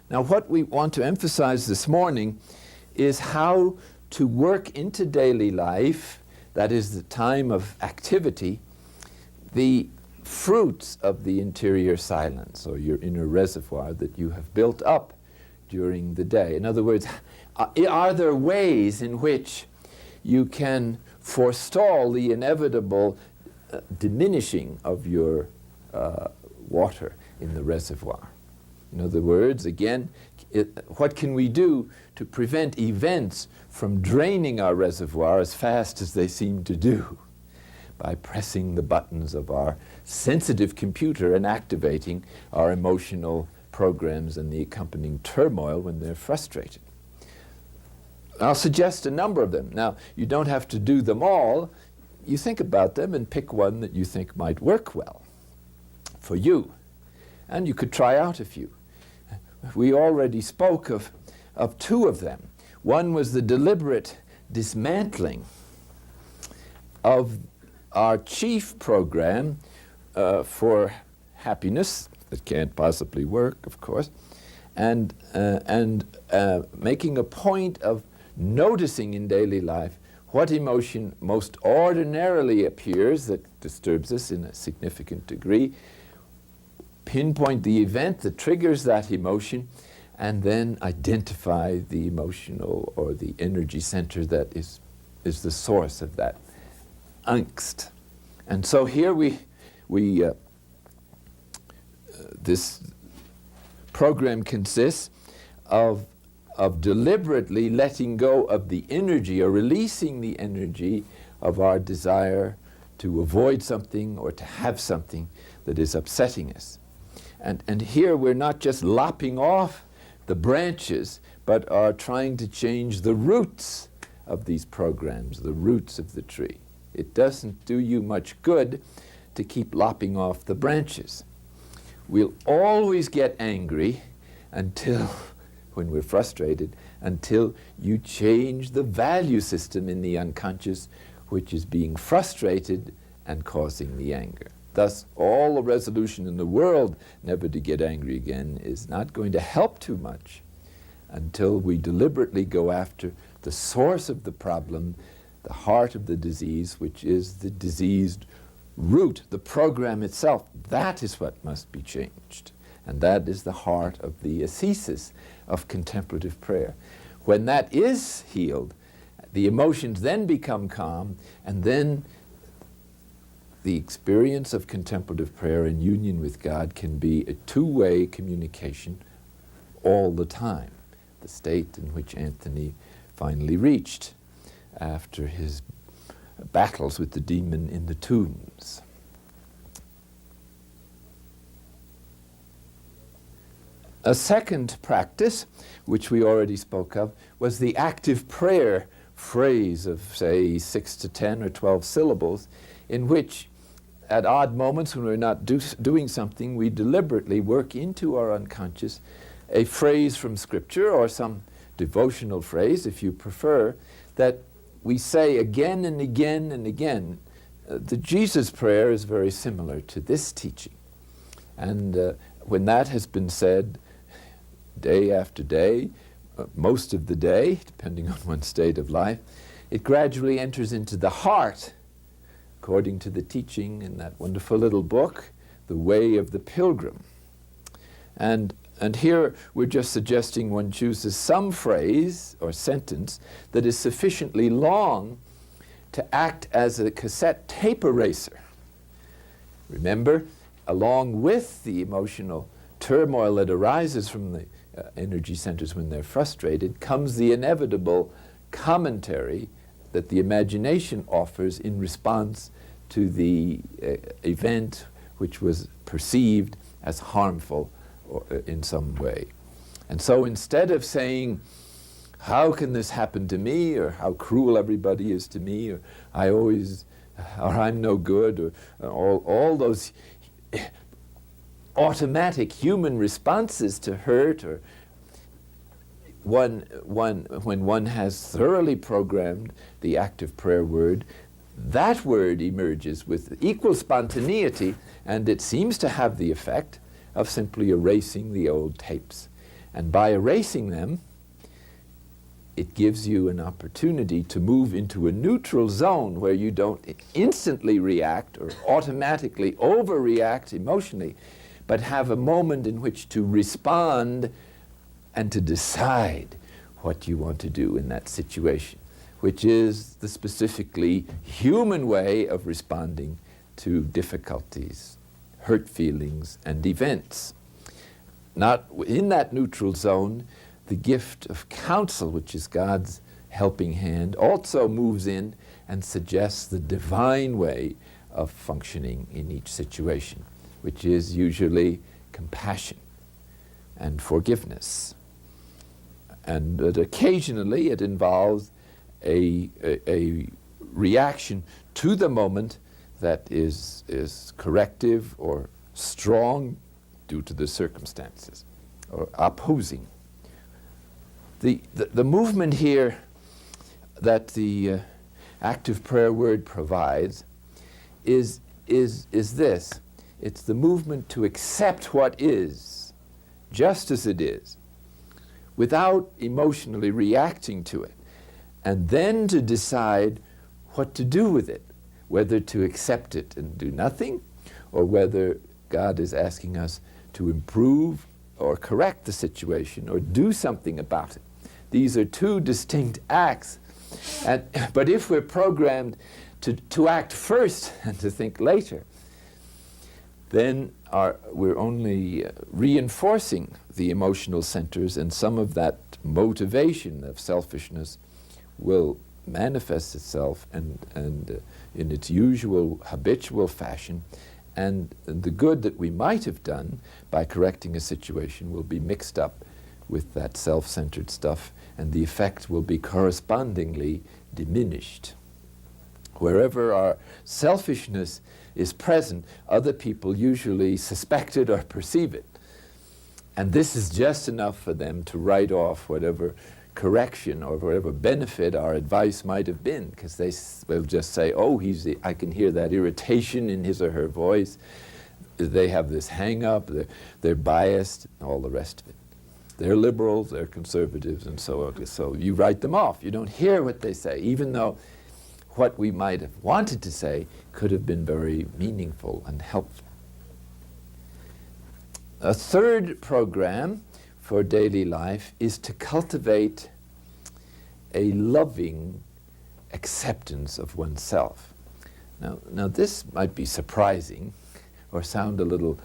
Now, what we want to emphasize this morning is how to work into daily life, that is the time of activity, the fruits of the interior silence, or your inner reservoir that you have built up during the day. In other words, are there ways in which you can forestall the inevitable diminishing of your water in the reservoir? In other words, again, what can we do to prevent events from draining our reservoir as fast as they seem to do? By pressing the buttons of our sensitive computer and activating our emotional programs and the accompanying turmoil when they're frustrated. I'll suggest a number of them. Now, you don't have to do them all. You think about them and pick one that you think might work well for you. And you could try out a few. We already spoke of two of them. One was the deliberate dismantling of our chief program for happiness, that can't possibly work, of course, and making a point of noticing in daily life what emotion most ordinarily appears that disturbs us in a significant degree, pinpoint the event that triggers that emotion, and then identify the emotional or the energy center that is the source of that angst. And so here this program consists of deliberately letting go of the energy or releasing the energy of our desire to avoid something or to have something that is upsetting us. And here we're not just lopping off the branches, but are trying to change the roots of these programs, the roots of the tree. It doesn't do you much good to keep lopping off the branches. We'll always get angry until, when we're frustrated, until you change the value system in the unconscious, which is being frustrated and causing the anger. Thus, all the resolution in the world never to get angry again is not going to help too much until we deliberately go after the source of the problem, the heart of the disease, which is the diseased root, the program itself. That is what must be changed. And that is the heart of the ascesis of contemplative prayer. When that is healed, the emotions then become calm, and then the experience of contemplative prayer in union with God can be a two-way communication all the time, the state in which Anthony finally reached after his battles with the demon in the tombs. A second practice, which we already spoke of, was the active prayer phrase of, say, 6 to 10 or 12 syllables, in which at odd moments when we're not doing something, we deliberately work into our unconscious a phrase from Scripture or some devotional phrase, if you prefer, that we say again and again and again. The Jesus prayer is very similar to this teaching. And when that has been said day after day, most of the day, depending on one's state of life, it gradually enters into the heart, according to the teaching in that wonderful little book, The Way of the Pilgrim. And here we're just suggesting one chooses some phrase or sentence that is sufficiently long to act as a cassette tape eraser. Remember, along with the emotional turmoil that arises from the energy centers when they're frustrated, comes the inevitable commentary that the imagination offers in response to the event which was perceived as harmful or, in some way. And so instead of saying, how can this happen to me, or how cruel everybody is to me, or I'm no good, or all those automatic human responses to hurt, or when one has thoroughly programmed the active prayer word, that word emerges with equal spontaneity, and it seems to have the effect of simply erasing the old tapes. And by erasing them, it gives you an opportunity to move into a neutral zone where you don't instantly react or automatically overreact emotionally, but have a moment in which to respond and to decide what you want to do in that situation, which is the specifically human way of responding to difficulties, hurt feelings, and events. Not in that neutral zone, the gift of counsel, which is God's helping hand, also moves in and suggests the divine way of functioning in each situation, which is usually compassion and forgiveness. And but occasionally it involves a reaction to the moment that is corrective or strong due to the circumstances, or opposing. The movement here that the active prayer word provides is this. It's the movement to accept what is, just as it is, without emotionally reacting to it, and then to decide what to do with it, whether to accept it and do nothing, or whether God is asking us to improve or correct the situation or do something about it. These are two distinct acts. But if we're programmed to act first and to think later, then we're only reinforcing the emotional centers, and some of that motivation of selfishness will manifest itself and in its usual habitual fashion, and the good that we might have done by correcting a situation will be mixed up with that self-centered stuff, and the effect will be correspondingly diminished. Wherever our selfishness is present, other people usually suspect it or perceive it. And this is just enough for them to write off whatever correction or whatever benefit our advice might have been, because they will just say, oh, I can hear that irritation in his or her voice. They have this hang-up, they're biased, all the rest of it. They're liberals, they're conservatives, and so on. So you write them off. You don't hear what they say, even though what we might have wanted to say could have been very meaningful and helpful. A third program for daily life is to cultivate a loving acceptance of oneself. Now this might be surprising or sound a little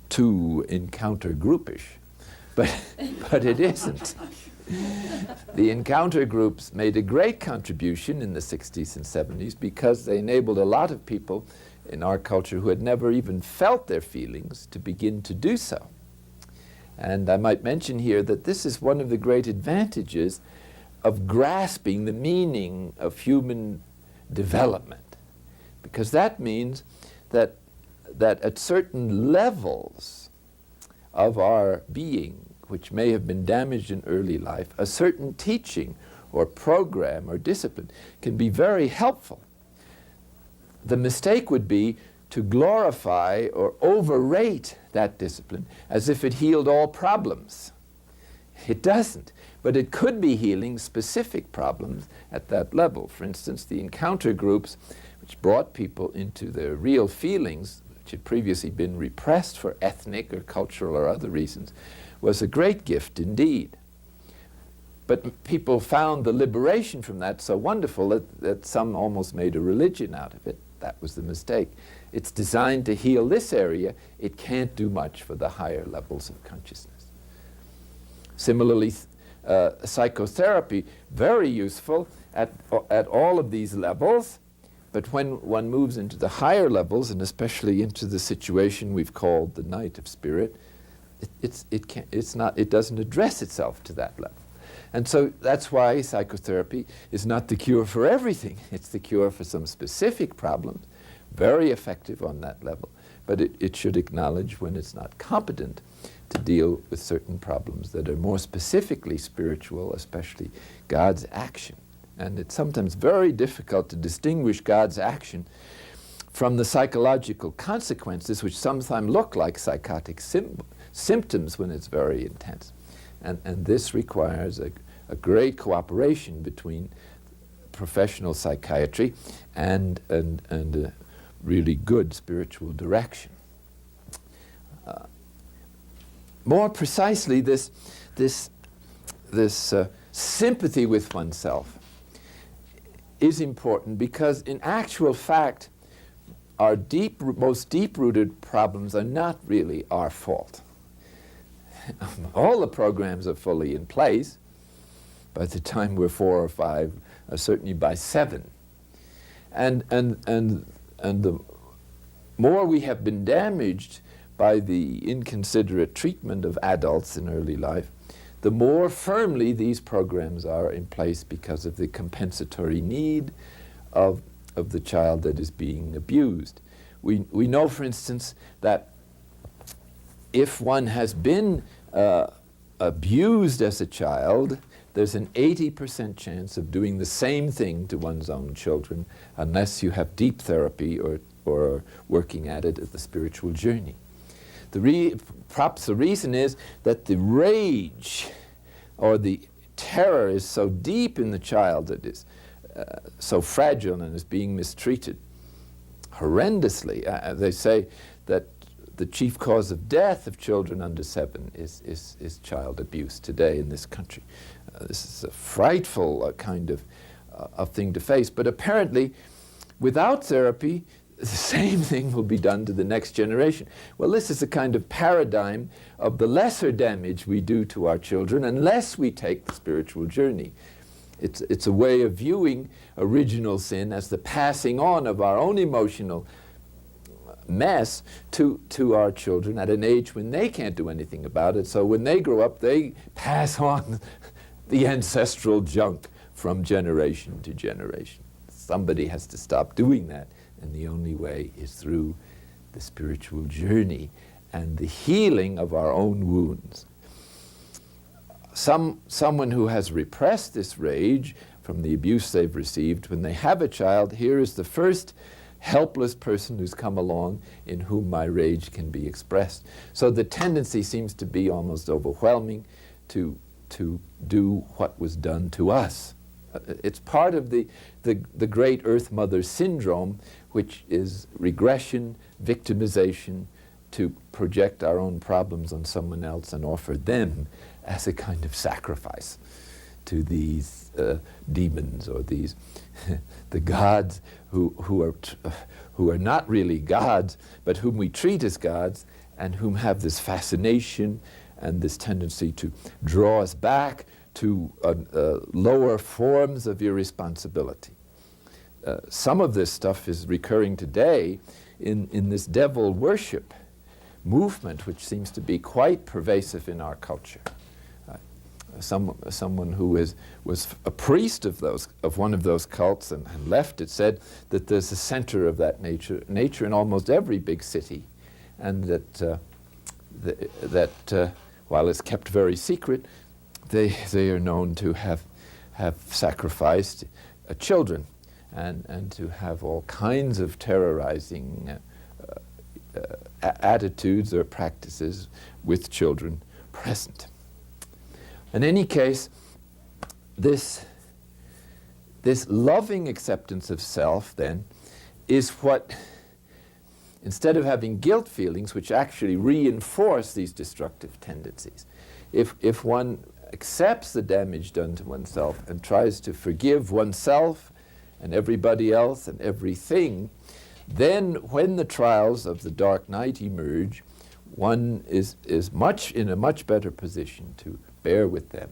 too encounter groupish, but it isn't. The encounter groups made a great contribution in the 60s and 70s because they enabled a lot of people in our culture who had never even felt their feelings to begin to do so. And I might mention here that this is one of the great advantages of grasping the meaning of human development, because that means that at certain levels of our being, which may have been damaged in early life, a certain teaching or program or discipline can be very helpful. The mistake would be to glorify or overrate that discipline as if it healed all problems. It doesn't, but it could be healing specific problems at that level. For instance, the encounter groups, which brought people into their real feelings, which had previously been repressed for ethnic or cultural or other reasons, was a great gift indeed. But people found the liberation from that so wonderful that some almost made a religion out of it. That was the mistake. It's designed to heal this area. It can't do much for the higher levels of consciousness. Similarly, psychotherapy, very useful at all of these levels, but when one moves into the higher levels, and especially into the situation we've called the night of spirit, it doesn't address itself to that level. And so that's why psychotherapy is not the cure for everything. It's the cure for some specific problems, very effective on that level, but it should acknowledge when it's not competent to deal with certain problems that are more specifically spiritual, especially God's action. And it's sometimes very difficult to distinguish God's action from the psychological consequences, which sometimes look like psychotic symptoms when it's very intense. And this requires a great cooperation between professional psychiatry and really good spiritual direction. More precisely, this sympathy with oneself is important because in actual fact, our most deep-rooted problems are not really our fault. All the programs are fully in place by the time we're 4 or 5, certainly by 7. And the more we have been damaged by the inconsiderate treatment of adults in early life, the more firmly these programs are in place because of the compensatory need of the child that is being abused. We know, for instance, that if one has been abused as a child, there's an 80% chance of doing the same thing to one's own children unless you have deep therapy or working at it at the spiritual journey. Perhaps the reason is that the rage or the terror is so deep in the child that is so fragile and is being mistreated horrendously. They say that the chief cause of death of children under 7 is child abuse today in this country. This is a frightful kind of thing to face. But apparently, without therapy, the same thing will be done to the next generation. Well, this is a kind of paradigm of the lesser damage we do to our children unless we take the spiritual journey. It's a way of viewing original sin as the passing on of our own emotional mess to our children at an age when they can't do anything about it. So when they grow up, they pass on the ancestral junk from generation to generation. Somebody has to stop doing that. And the only way is through the spiritual journey and the healing of our own wounds. Someone who has repressed this rage from the abuse they've received, when they have a child, here is the first helpless person who's come along in whom my rage can be expressed. So the tendency seems to be almost overwhelming to do what was done to us. It's part of the great Earth Mother syndrome, which is regression, victimization, to project our own problems on someone else and offer them as a kind of sacrifice to these demons or these the gods who are not really gods, but whom we treat as gods and whom have this fascination and this tendency to draw us back to lower forms of irresponsibility. Some of this stuff is recurring today in this devil worship movement, which seems to be quite pervasive in our culture. Someone who was a priest of one of those cults and left it said that there's a center of that nature in almost every big city, and that while it's kept very secret, they are known to have sacrificed children and to have all kinds of terrorizing attitudes or practices with children present. In any case, this loving acceptance of self, then, is what, instead of having guilt feelings, which actually reinforce these destructive tendencies, if one accepts the damage done to oneself and tries to forgive oneself and everybody else and everything, then when the trials of the dark night emerge, one is in a much better position to bear with them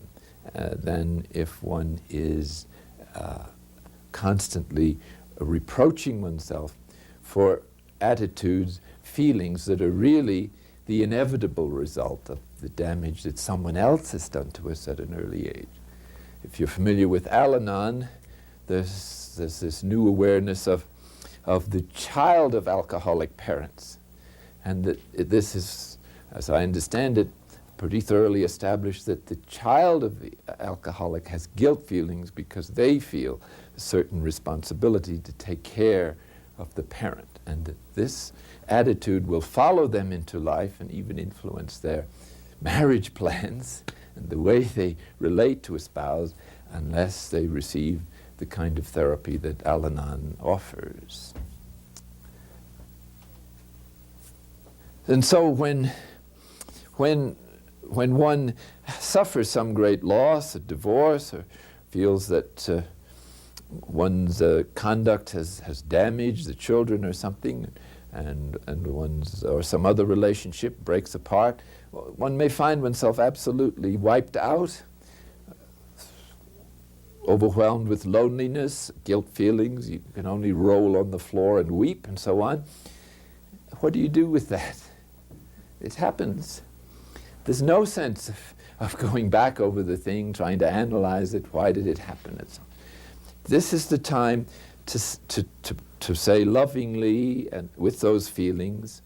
than if one is constantly reproaching oneself for attitudes, feelings that are really the inevitable result of the damage that someone else has done to us at an early age. If you're familiar with Al-Anon, there's this new awareness of the child of alcoholic parents. And that this is, as I understand it, pretty thoroughly established that the child of the alcoholic has guilt feelings because they feel a certain responsibility to take care of the parent, and that this attitude will follow them into life and even influence their marriage plans and the way they relate to a spouse unless they receive the kind of therapy that Al-Anon offers. And so when one suffers some great loss, a divorce, or feels that one's conduct has damaged the children or something, and one's or some other relationship breaks apart, one may find oneself absolutely wiped out, overwhelmed with loneliness, guilt feelings. You can only roll on the floor and weep and so on. What do you do with that? It happens. There's no sense of going back over the thing, trying to analyze it. Why did it happen? And so this is the time to say lovingly and with those feelings,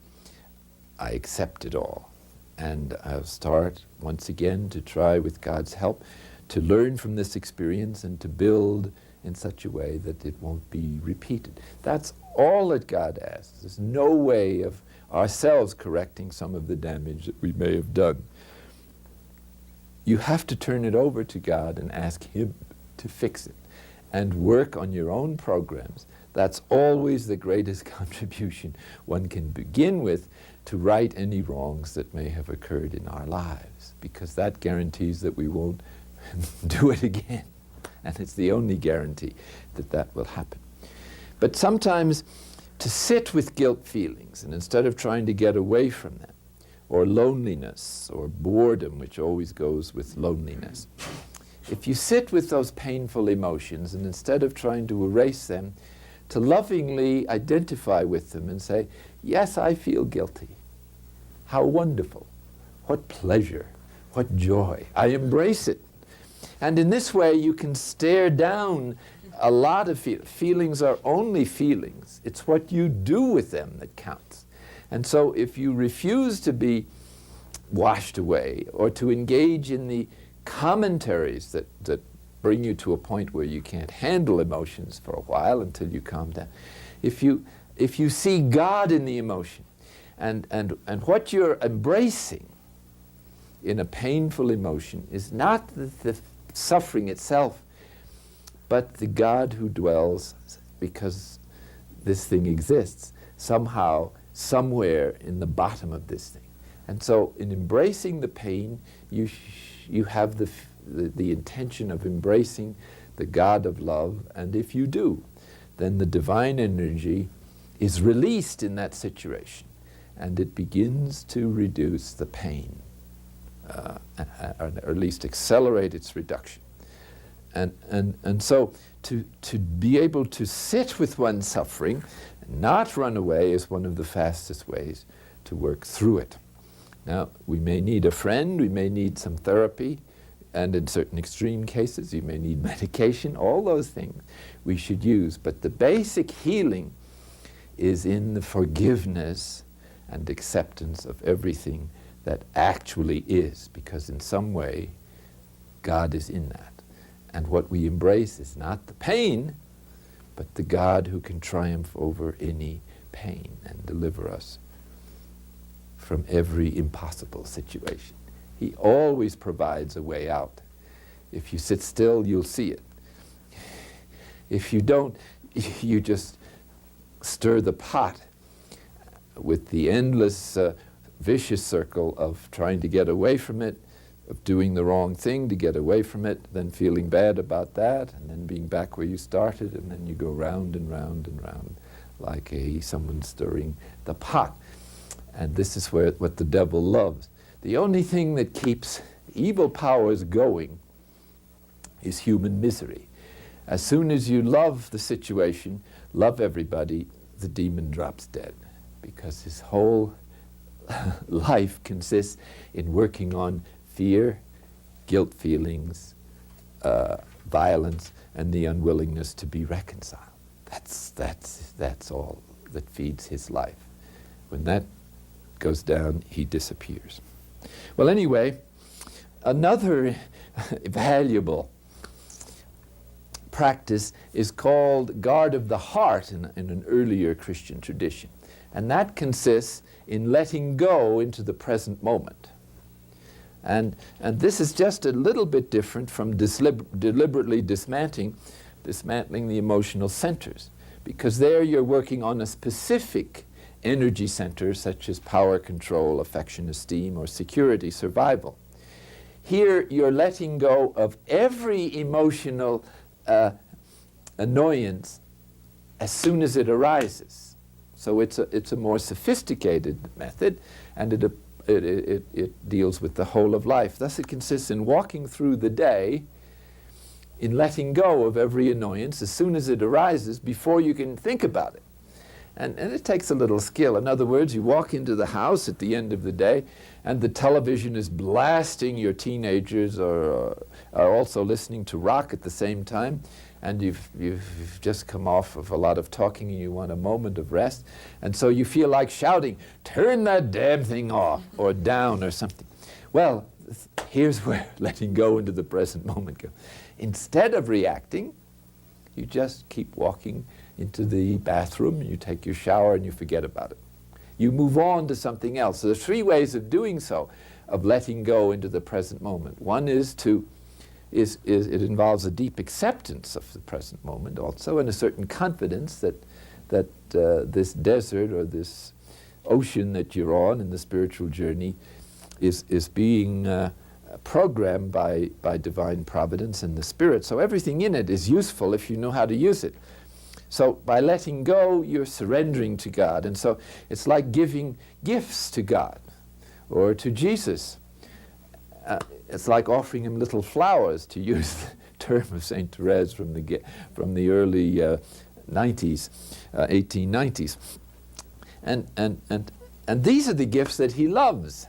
I accept it all. And I'll start once again to try, with God's help, to learn from this experience and to build in such a way that it won't be repeated. That's all that God asks. There's no way of ourselves correcting some of the damage that we may have done. You have to turn it over to God and ask Him to fix it and work on your own programs. That's always the greatest contribution one can begin with to right any wrongs that may have occurred in our lives, because that guarantees that we won't do it again. And it's the only guarantee that that will happen. But sometimes to sit with guilt feelings, and instead of trying to get away from them, or loneliness, or boredom, which always goes with loneliness, if you sit with those painful emotions, and instead of trying to erase them, to lovingly identify with them and say, yes, I feel guilty. How wonderful. What pleasure. What joy. I embrace it. And in this way, you can stare down a lot of feelings are only feelings. It's what you do with them that counts. And so if you refuse to be washed away or to engage in the commentaries that bring you to a point where you can't handle emotions for a while until you calm down, if you see God in the emotion and what you're embracing in a painful emotion is not the suffering itself, but the God who dwells, because this thing exists, somehow, somewhere in the bottom of this thing. And so in embracing the pain, you have the intention of embracing the God of love, and if you do, then the divine energy is released in that situation, and it begins to reduce the pain, or at least accelerate its reduction. And so to be able to sit with one's suffering and not run away is one of the fastest ways to work through it. Now, we may need a friend, we may need some therapy, and in certain extreme cases, you may need medication. All those things we should use. But the basic healing is in the forgiveness and acceptance of everything that actually is, because in some way, God is in that. And what we embrace is not the pain, but the God who can triumph over any pain and deliver us from every impossible situation. He always provides a way out. If you sit still, you'll see it. If you don't, you just stir the pot with the endless vicious circle of trying to get away from it, of doing the wrong thing to get away from it, then feeling bad about that, and then being back where you started, and then you go round and round and round like someone stirring the pot. And this is what the devil loves. The only thing that keeps evil powers going is human misery. As soon as you love the situation, love everybody, the demon drops dead, because his whole life consists in working on fear, guilt feelings, violence, and the unwillingness to be reconciled. That's all that feeds his life. When that goes down, he disappears. Well, anyway, another valuable practice is called guard of the heart in an earlier Christian tradition. And that consists in letting go into the present moment. And this is just a little bit different from deliberately dismantling the emotional centers, because there you're working on a specific energy center such as power, control, affection, esteem, or security, survival. Here you're letting go of every emotional annoyance as soon as it arises. So it's a more sophisticated method, and it deals with the whole of life. Thus it consists in walking through the day in letting go of every annoyance as soon as it arises before you can think about it. And it takes a little skill. In other words, you walk into the house at the end of the day and the television is blasting, your teenagers are also listening to rock at the same time, and you've just come off of a lot of talking and you want a moment of rest, and so you feel like shouting, "Turn that damn thing off," or down or something. Well, here's where letting go into the present moment goes. Instead of reacting, you just keep walking into the bathroom, you take your shower and you forget about it. You move on to something else. So there's three ways of doing so, of letting go into the present moment. One is it involves a deep acceptance of the present moment also, and a certain confidence that this desert or this ocean that you're on in the spiritual journey is being programmed by divine providence and the Spirit. So everything in it is useful if you know how to use it. So by letting go, you're surrendering to God. And so it's like giving gifts to God or to Jesus. It's like offering him little flowers, to use the term of St. Therese from the early 90s, 1890s. And these are the gifts that he loves.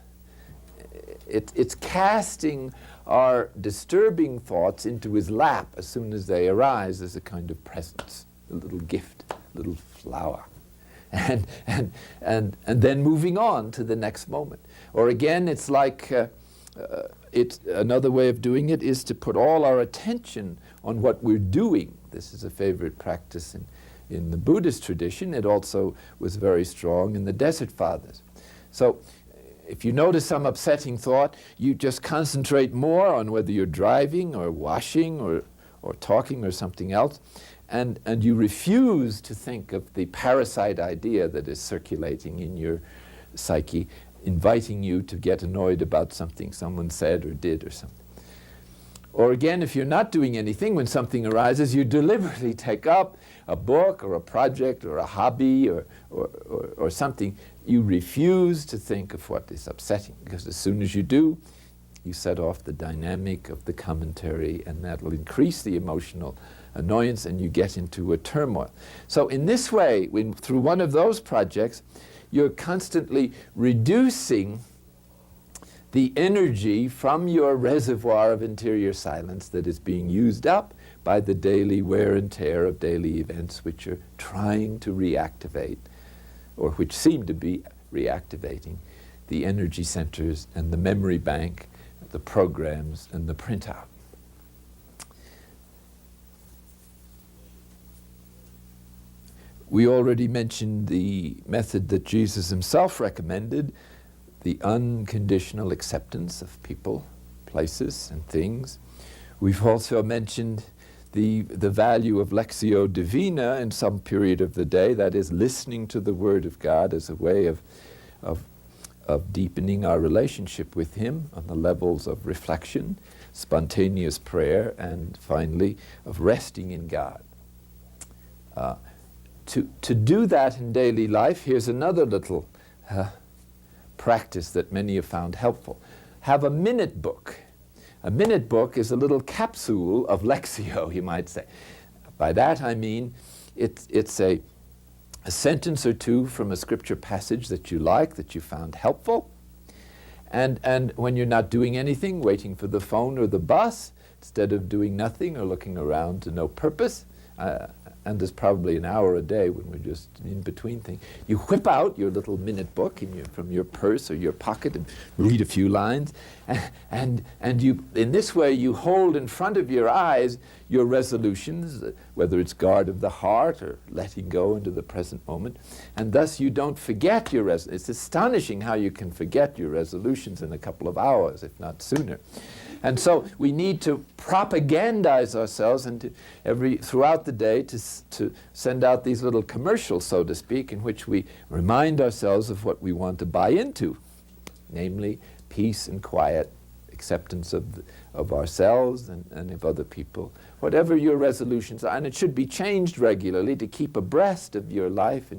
It's casting our disturbing thoughts into his lap as soon as they arise as a kind of presence, a little gift, a little flower. And then moving on to the next moment. Or again, it's like, it's another way of doing it is to put all our attention on what we're doing. This is a favorite practice in the Buddhist tradition. It also was very strong in the Desert Fathers. So if you notice some upsetting thought, you just concentrate more on whether you're driving or washing or talking or something else, and you refuse to think of the parasite idea that is circulating in your psyche, inviting you to get annoyed about something someone said or did or something. Or again, if you're not doing anything, when something arises, you deliberately take up a book or a project or a hobby or something. You refuse to think of what is upsetting, because as soon as you do, you set off the dynamic of the commentary, and that will increase the emotional annoyance and you get into a turmoil. So in this way, through one of those projects, you're constantly reducing the energy from your reservoir of interior silence that is being used up by the daily wear and tear of daily events which are trying to reactivate, or which seem to be reactivating, the energy centers and the memory bank, the programs and the printout. We already mentioned the method that Jesus himself recommended, the unconditional acceptance of people, places, and things. We've also mentioned the value of Lectio Divina in some period of the day, that is, listening to the Word of God as a way of deepening our relationship with Him on the levels of reflection, spontaneous prayer, and finally, of resting in God. To do that in daily life, here's another little practice that many have found helpful. Have a minute book. A minute book is a little capsule of Lectio, you might say. By that I mean it's a sentence or two from a scripture passage that you like, that you found helpful. And when you're not doing anything, waiting for the phone or the bus, instead of doing nothing or looking around to no purpose, and there's probably an hour a day when we're just in between things, you whip out your little minute book from your purse or your pocket and read a few lines, and you, in this way, you hold in front of your eyes your resolutions, whether it's guard of the heart or letting go into the present moment, and thus you don't forget your It's astonishing how you can forget your resolutions in a couple of hours, if not sooner. And so we need to propagandize ourselves and throughout the day to send out these little commercials, so to speak, in which we remind ourselves of what we want to buy into, namely peace and quiet, acceptance of ourselves and of other people, whatever your resolutions are. And it should be changed regularly to keep abreast of your life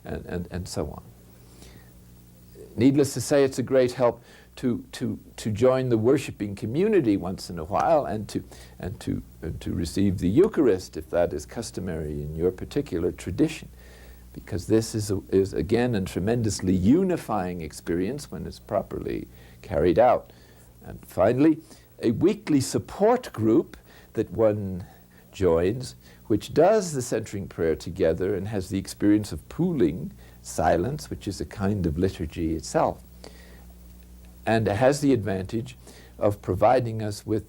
and so on. Needless to say, it's a great help to join the worshiping community once in a while and to receive the Eucharist if that is customary in your particular tradition, because this is again a tremendously unifying experience when it's properly carried out. And finally, a weekly support group that one joins, which does the centering prayer together and has the experience of pooling silence, which is a kind of liturgy itself, and has the advantage of providing us with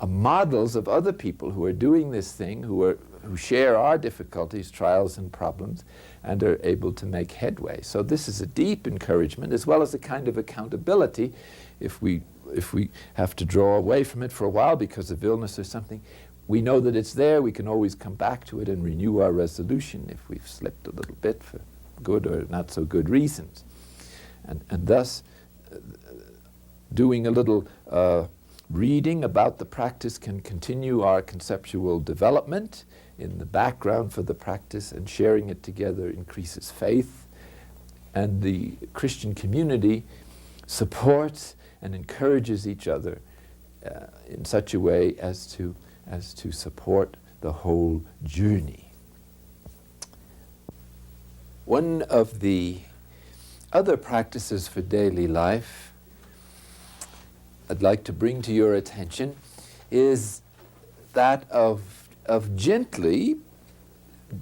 models of other people who are doing this thing, who share our difficulties, trials, and problems, and are able to make headway. So this is a deep encouragement, as well as a kind of accountability. If we have to draw away from it for a while because of illness or something, we know that it's there. We can always come back to it and renew our resolution if we've slipped a little bit for good or not so good reasons. And thus, doing a little reading about the practice can continue our conceptual development in the background for the practice, and sharing it together increases faith, and the Christian community supports and encourages each other in such a way as to support the whole journey. One of the other practices for daily life I'd like to bring to your attention is that of gently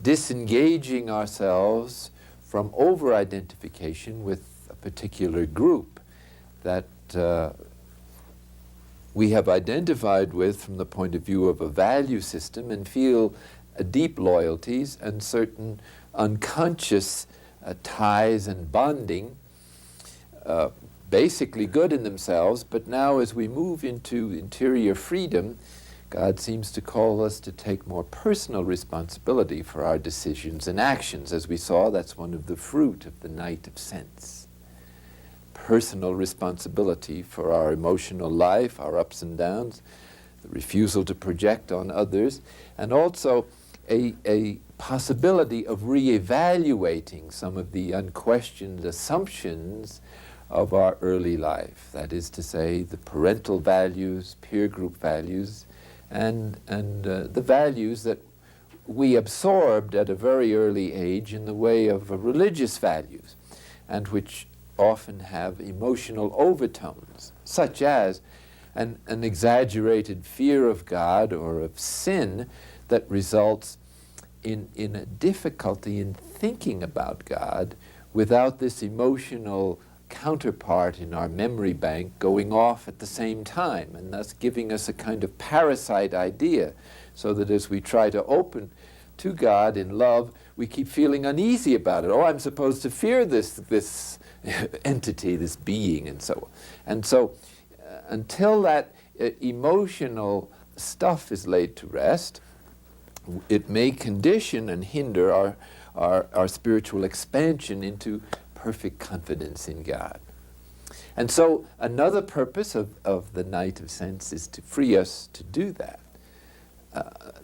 disengaging ourselves from over-identification with a particular group that we have identified with from the point of view of a value system and feel deep loyalties and certain unconscious ties and bonding, basically good in themselves, but now as we move into interior freedom, God seems to call us to take more personal responsibility for our decisions and actions. As we saw, that's one of the fruit of the night of sense. Personal responsibility for our emotional life, our ups and downs, the refusal to project on others, and also a possibility of re-evaluating some of the unquestioned assumptions of our early life. That is to say, the parental values, peer group values, and the values that we absorbed at a very early age in the way of religious values, and which often have emotional overtones, such as an exaggerated fear of God or of sin that results in a difficulty in thinking about God without this emotional counterpart in our memory bank going off at the same time, and thus giving us a kind of parasite idea, so that as we try to open to God in love, we keep feeling uneasy about it. Oh, I'm supposed to fear this entity, this being, and so on. And so until that emotional stuff is laid to rest, it may condition and hinder our spiritual expansion into perfect confidence in God. And so another purpose of the night of sense is to free us to do that.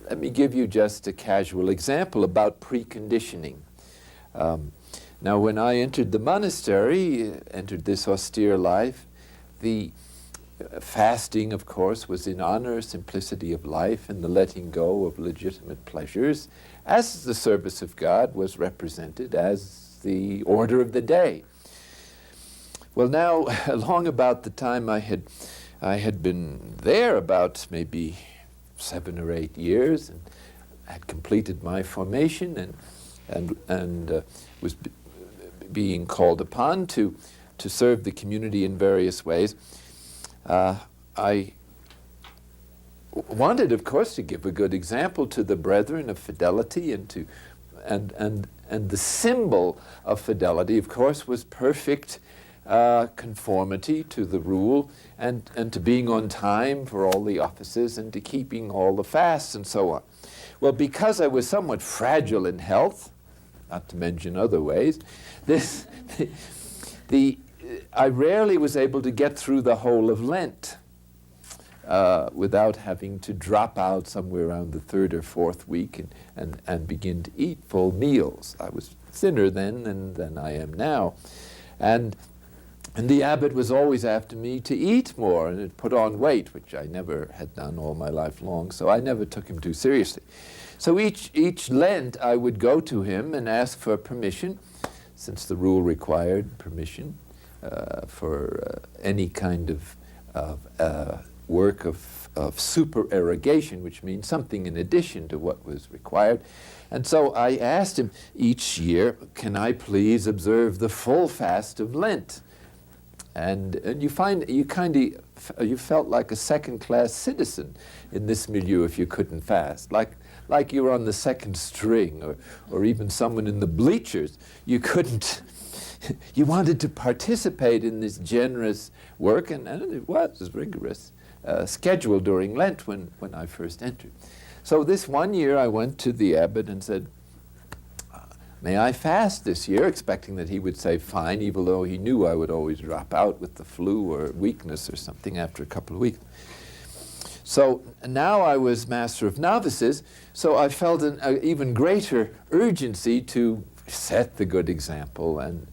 Let me give you just a casual example about preconditioning. Now, when I entered the monastery, entered this austere life, the fasting, of course, was in honor, simplicity of life, and the letting go of legitimate pleasures, as the service of God was represented as the order of the day. Well, now, along about the time I had been there, about maybe 7 or 8 years, and had completed my formation and was being called upon to serve the community in various ways, I wanted, of course, to give a good example to the brethren of fidelity, and the symbol of fidelity, of course, was perfect conformity to the rule and to being on time for all the offices and to keeping all the fasts and so on. Well, because I was somewhat fragile in health, not to mention other ways, I rarely was able to get through the whole of Lent without having to drop out somewhere around the third or fourth week and begin to eat full meals. I was thinner then than I am now. And the abbot was always after me to eat more and put on weight, which I never had done all my life long, so I never took him too seriously. So each Lent I would go to him and ask for permission, since the rule required permission for any kind of work of supererogation, which means something in addition to what was required. And so I asked him each year, can I please observe the full fast of Lent? And you find you felt like a second-class citizen in this milieu if you couldn't fast, like you were on the second string, or even someone in the bleachers. You couldn't. You wanted to participate in this generous work, and it was rigorous schedule during Lent when I first entered. So this one year I went to the abbot and said, may I fast this year, expecting that he would say fine, even though he knew I would always drop out with the flu or weakness or something after a couple of weeks. So now I was master of novices, so I felt an even greater urgency to set the good example and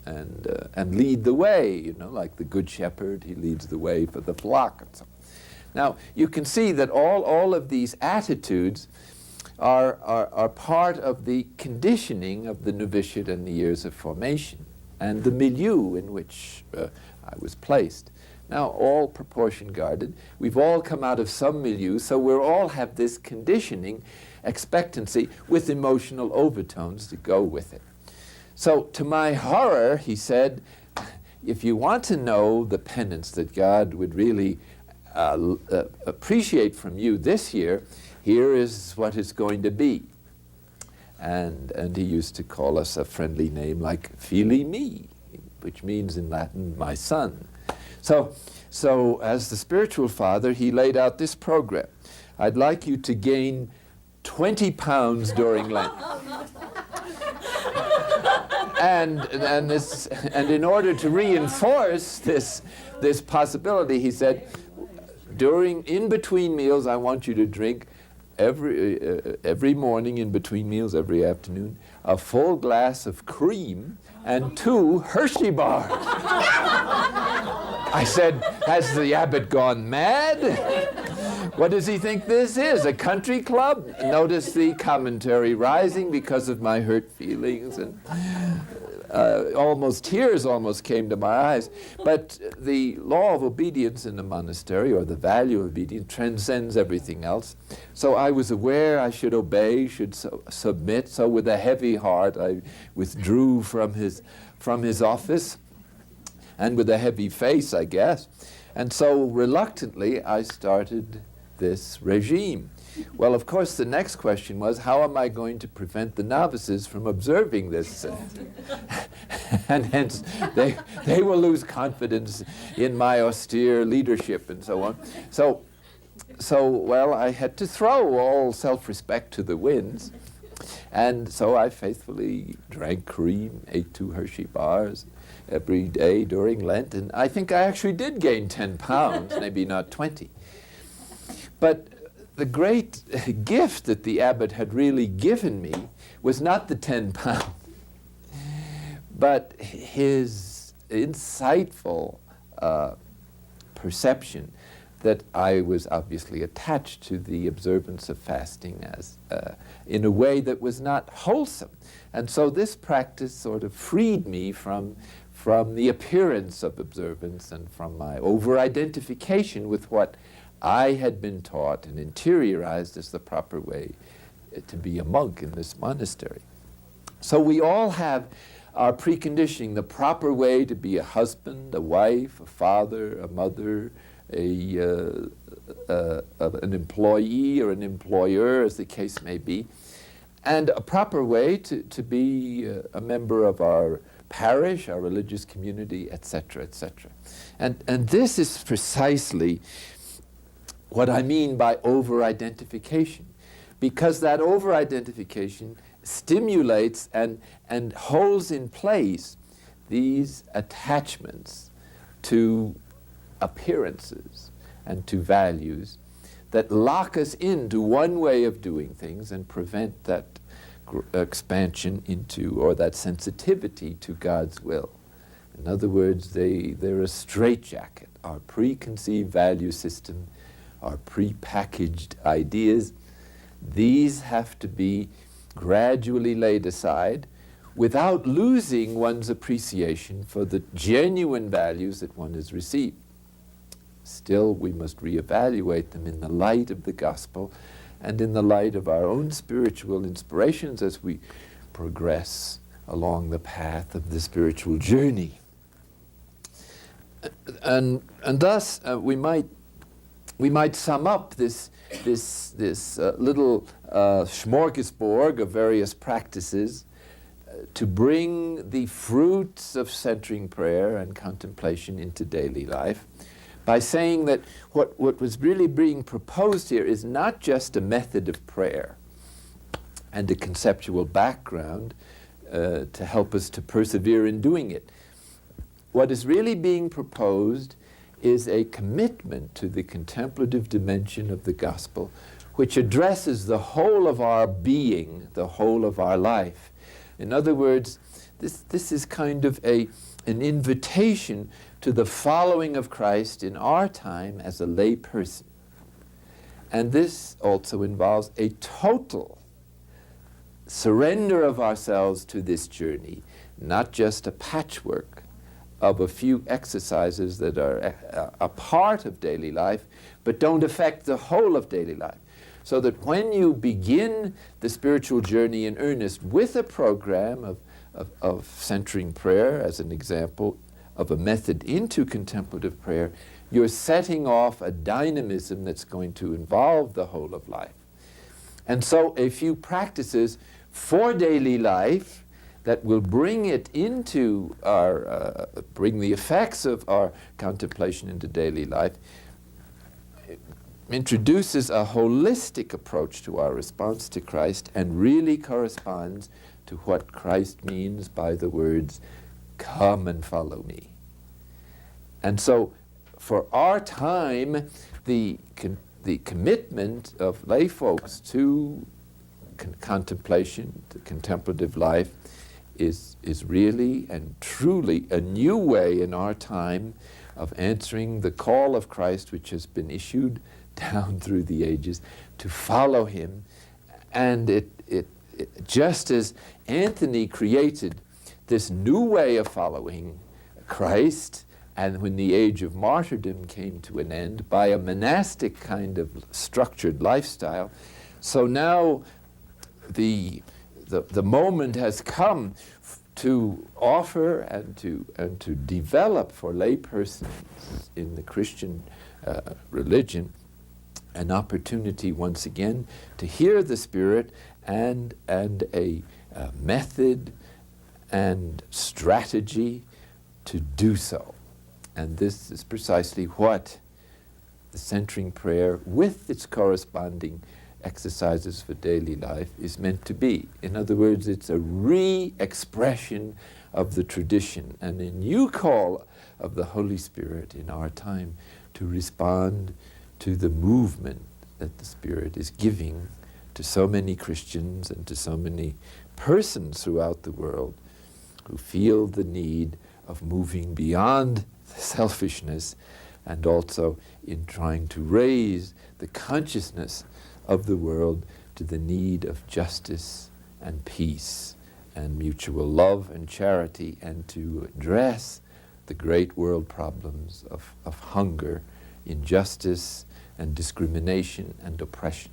lead the way, like the good shepherd, he leads the way for the flock and so on. Now, you can see that all of these attitudes are part of the conditioning of the novitiate and the years of formation and the milieu in which I was placed. Now, all proportion guarded. We've all come out of some milieu, so we all have this conditioning, expectancy, with emotional overtones to go with it. So, to my horror, he said, if you want to know the penance that God would really appreciate from you this year, here is what it's going to be. And he used to call us a friendly name like Fili me, which means in Latin, my son. So as the spiritual father, he laid out this program. I'd like you to gain 20 pounds during Lent. And in order to reinforce this possibility, he said, in between meals, I want you to drink every morning, in between meals, every afternoon, a full glass of cream and 2 Hershey bars. I said, has the abbot gone mad? What does he think this is, a country club? Notice the commentary rising because of my hurt feelings, and tears almost came to my eyes. But the law of obedience in the monastery, or the value of obedience, transcends everything else. So I was aware I should obey, should submit. So with a heavy heart, I withdrew from his office, and with a heavy face, I guess. And so reluctantly, I started this regime. Well, of course, the next question was, how am I going to prevent the novices from observing this? And hence, they will lose confidence in my austere leadership and so on. So, well, I had to throw all self-respect to the winds. And so I faithfully drank cream, ate 2 Hershey bars every day during Lent. And I think I actually did gain 10 pounds, maybe not 20. But the great gift that the abbot had really given me was not the 10 pounds, but his insightful perception that I was obviously attached to the observance of fasting as in a way that was not wholesome. And so this practice sort of freed me from the appearance of observance and from my over-identification with what I had been taught and interiorized as the proper way to be a monk in this monastery. So we all have our preconditioning, the proper way to be a husband, a wife, a father, a mother, an employee or an employer, as the case may be, and a proper way to be a member of our parish, our religious community, etc., etc. And this is precisely what I mean by over-identification, because that over-identification stimulates and holds in place these attachments to appearances and to values that lock us into one way of doing things and prevent that expansion into, or that sensitivity to, God's will. In other words, they're a straitjacket. Our preconceived value system, our prepackaged ideas, these have to be gradually laid aside without losing one's appreciation for the genuine values that one has received. Still, we must reevaluate them in the light of the gospel and in the light of our own spiritual inspirations as we progress along the path of the spiritual journey. And thus, we might sum up this little smorgasbord of various practices to bring the fruits of centering prayer and contemplation into daily life by saying that what was really being proposed here is not just a method of prayer and a conceptual background to help us to persevere in doing it. What is really being proposed is a commitment to the contemplative dimension of the gospel, which addresses the whole of our being, the whole of our life. In other words, this is kind of an invitation to the following of Christ in our time as a lay person. And this also involves a total surrender of ourselves to this journey, not just a patchwork of a few exercises that are a part of daily life, but don't affect the whole of daily life. So that when you begin the spiritual journey in earnest with a program of centering prayer, as an example of a method into contemplative prayer, you're setting off a dynamism that's going to involve the whole of life. And so a few practices for daily life that will bring it into our, bring the effects of our contemplation into daily life, introduces a holistic approach to our response to Christ and really corresponds to what Christ means by the words, "Come and follow me." And so for our time, the commitment of lay folks to contemplation, to contemplative life, is really and truly a new way in our time of answering the call of Christ, which has been issued down through the ages, to follow him. And it just as Anthony created this new way of following Christ, and when the age of martyrdom came to an end by a monastic kind of structured lifestyle, so now the moment has come to offer and to develop for lay persons in the Christian religion an opportunity once again to hear the Spirit and a method and strategy to do so. And this is precisely what the centering prayer with its corresponding exercises for daily life is meant to be. In other words, it's a re-expression of the tradition and a new call of the Holy Spirit in our time to respond to the movement that the Spirit is giving to so many Christians and to so many persons throughout the world who feel the need of moving beyond selfishness and also in trying to raise the consciousness of the world to the need of justice and peace and mutual love and charity, and to address the great world problems of hunger, injustice, and discrimination and oppression.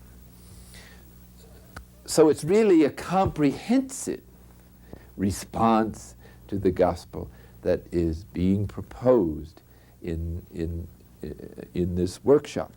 So it's really a comprehensive response to the gospel that is being proposed in this workshop.